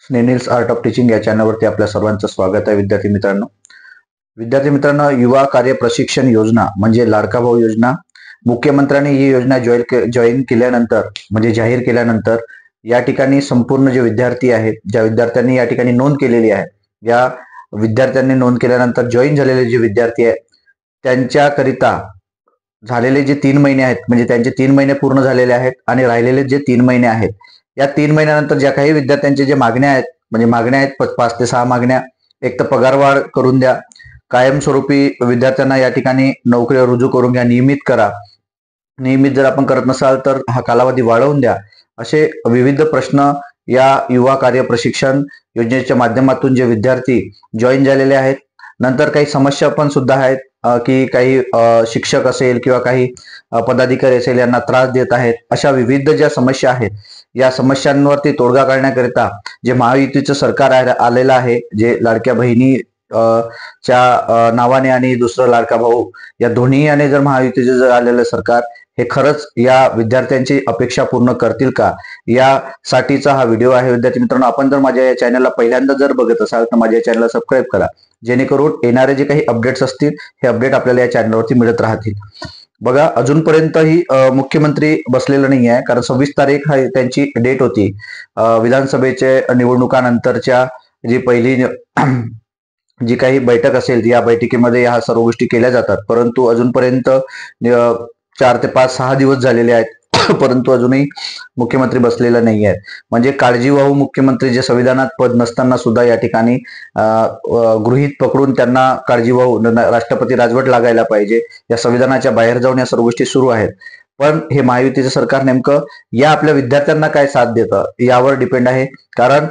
स्नेनिल्स art of teaching या चॅनलवरती आपल्या सर्वांचं स्वागत आहे. विद्यार्थी मित्रांनो, युवा कार्य प्रशिक्षण योजना म्हणजे लाडका भाऊ योजना, मुख्यमंत्र्यांनी ही योजना जॉईन केल्यानंतर म्हणजे जाहीर केल्यानंतर या ठिकाणी संपूर्ण जे विद्यार्थी आहेत, ज्या विद्यार्थ्यांनी या ठिकाणी नोंद केलेली आहे, या विद्यार्थ्यांनी नोंद केल्यानंतर जॉईन झालेले जे विद्यार्थी आहेत त्यांच्याकरिता झालेले जे 3 महिने आहेत, म्हणजे त्यांचे 3 महिने पूर्ण झालेले आहेत आणि राहिलेले जे 3 महिने आहेत, या 3 महिन्यानंतर ज्या काही विद्यार्थ्यांचे जे मागण्या आहेत, म्हणजे मागण्या आहेत 5 ते 6 मागण्या. एक तर पगारवाढ करून द्या, कायमस्वरूपी विद्यार्थ्यांना या ठिकाणी नोकरीवर रुजू करून घ्या, नियमित करा, नियमित जर आपण करत नसाल तर हा कालावधी वाढवून द्या, असे विविध प्रश्न या युवा कार्य प्रशिक्षण योजनेच्या माध्यमातून जे विद्यार्थी जॉईन झालेले आहेत. नंतर काही समस्या पण सुद्धा आहेत की काही शिक्षक असेल किंवा काही पदाधिकारी असेल यांना त्रास देत आहेत. अशा विविध ज्या समस्या आहेत, या समस्यांवरती तोडगा काढण्याकरिता जे महायुतीचं सरकार आलेलं आहे, जे लाडक्या बहिणी च्या नावाने आणि दुसरं लाडका भाऊ या दोन्ही याने जर महायुतीचे जर आलेलं सरकार हे खरंच या विद्यार्थ्यांची अपेक्षा पूर्ण करतील का, यासाठीचा हा व्हिडिओ आहे. विद्यार्थी मित्रांनो, आपण जर माझ्या या चॅनलला पहिल्यांदा जर बघत असाल तर माझ्या चॅनलला सबस्क्राईब करा, जेणेकरून येणारे जे काही अपडेट्स असतील हे अपडेट आपल्याला या चॅनलवरती मिळत राहतील. बघा, अजूनपर्यंतही मुख्यमंत्री बसलेलं नाही आहे, कारण 26 तारीख हा त्यांची डेट होती विधानसभेचे निवडणुकानंतरच्या जी पहिली जी काही बैठक असेल या बैठकीमध्ये या सर्व गोष्टी केल्या जातात. परंतु अजूनपर्यंत 4 ते 5-6 दिवस झालेले आहेत परंतु अजूनही मुख्यमंत्री बसलेला नाही आहेत. म्हणजे काळजीवाहू मुख्यमंत्री जे संविधानात पद नसताना सुद्धा या ठिकाणी गृहीत पकडून त्यांना काळजीवाहू राष्ट्रपती राजवट लागायला पाहिजे, या संविधानाच्या बाहेर जाऊन या सर्व गोष्टी सुरू आहेत. पण हे महायुतीचं सरकार नेमकं या आपल्या विद्यार्थ्यांना काय साथ देतं यावर डिपेंड आहे. कारण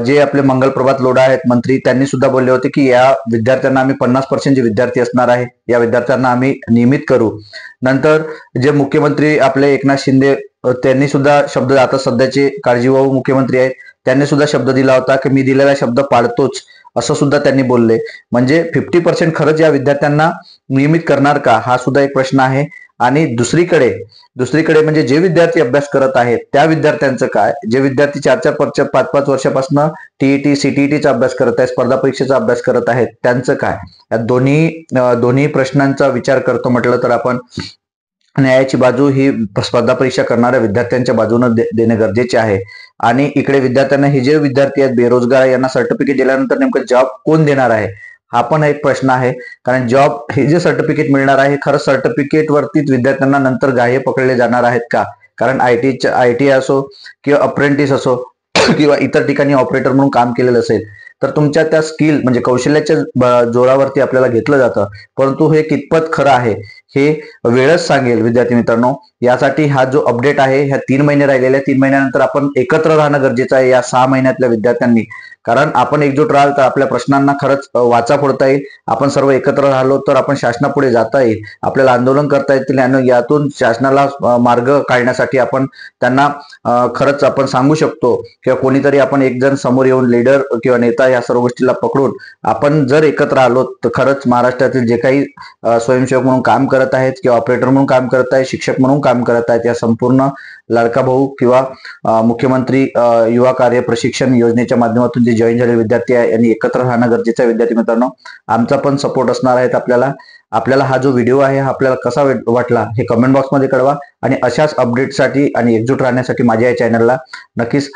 जे आपले मंगलप्रभात लोढा आहेत मंत्री, त्यांनी सुद्धा बोलले होते की या विद्यार्थ्यांना आम्ही 50% जे विद्यार्थी असणार आहे या विद्यार्थ्यांना आम्ही नियमित करू. नंतर जे मुख्यमंत्री आपले एकनाथ शिंदे त्यांनी सुद्धा शब्द, आता सध्याचे काळजीवाहू मुख्यमंत्री आहेत, त्यांनी सुद्धा शब्द दिला होता की मी दिलेला शब्द पाळतोच, असं सुद्धा त्यांनी बोलले. म्हणजे 50% खरंच या विद्यार्थ्यांना नियमित करणार का, हा सुद्धा एक प्रश्न आहे. आणि दुसरीकडे म्हणजे जे विद्यार्थी अभ्यास करत आहेत त्या विद्यार्थ्यांचं काय, जे विद्यार्थी 4-4, 5-5 वर्षापासून टीईटी सीटीईटीचा अभ्यास करत आहेत, स्पर्धा परीक्षेचा अभ्यास करत आहेत, त्यांचं काय. या दोन्ही प्रश्नांचा विचार करतो म्हटलं तर आपण न्यायाची बाजू ही स्पर्धा परीक्षा करणाऱ्या विद्यार्थ्यांच्या बाजूने देणे गरजेचे आहे. आणि इकडे विद्यार्थ्यांना, हे जे विद्यार्थी आहेत बेरोजगार, यांना सर्टिफिकेट दिल्यानंतर नेमकं जॉब कोण देणार आहे, हा पण एक प्रश्न आहे. कारण जॉब हे जे सर्टिफिकेट मिळणार आहे, खरं सर्टिफिकेट वरतीच विद्यार्थ्यांना नंतर गाहे पकडले जाणार आहेत का. कारण आयटी असो किंवा अप्रेंटिस असो किंवा इतर ठिकाणी ऑपरेटर म्हणून काम केलेलं असेल तर तुमच्या त्या स्किल म्हणजे कौशल्याच्या जोरावरती आपल्याला घेतलं जातं. परंतु हे कितपत खरं आहे हे वेळच सांगेल. विद्यार्थी मित्रांनो, यासाठी हा जो अपडेट आहे, ह्या 3 महिने राहिलेल्या 3 महिन्यानंतर आपण एकत्र राहणं गरजेचं आहे या 6 महिन्यातल्या विद्यार्थ्यांनी. कारण आपण एकजूट राहाल तर आपल्या प्रश्नांना खरंच वाचा फोडता येईल. आपण सर्व एकत्र राहिलो तर आपण शासनापुढे जाता येईल, आपल्याला आंदोलन करता येतील आणि यातून शासनाला मार्ग काढण्यासाठी आपण त्यांना खरंच आपण सांगू शकतो. किंवा कोणीतरी आपण एक जण समोर येऊन लीडर किंवा नेता या सर्व गोष्टीला पकडून आपण जर एकत्र आलो तर खरंच महाराष्ट्रातील जे काही स्वयंसेवक म्हणून काम करत आहेत किंवा ऑपरेटर म्हणून काम करत आहेत, शिक्षक म्हणून काम करत आहेत, या संपूर्ण लाडका भाऊ किंवा मुख्यमंत्री युवा कार्य प्रशिक्षण योजनेच्या माध्यमातून जे जॉईन झालेले विद्यार्थी आहे यांनी एकत्र राहणं गरजेचं आहे. विद्यार्थी मित्रांनो, आमचा पण सपोर्ट असणार आहे आपल्याला हा जो व्हिडिओ आहे आपल्याला कसा वाटला हे कमेंट बॉक्समध्ये कळवा. आणि अशाच अपडेटसाठी आणि एकजूट राहण्यासाठी माझ्या या चॅनलला नक्कीच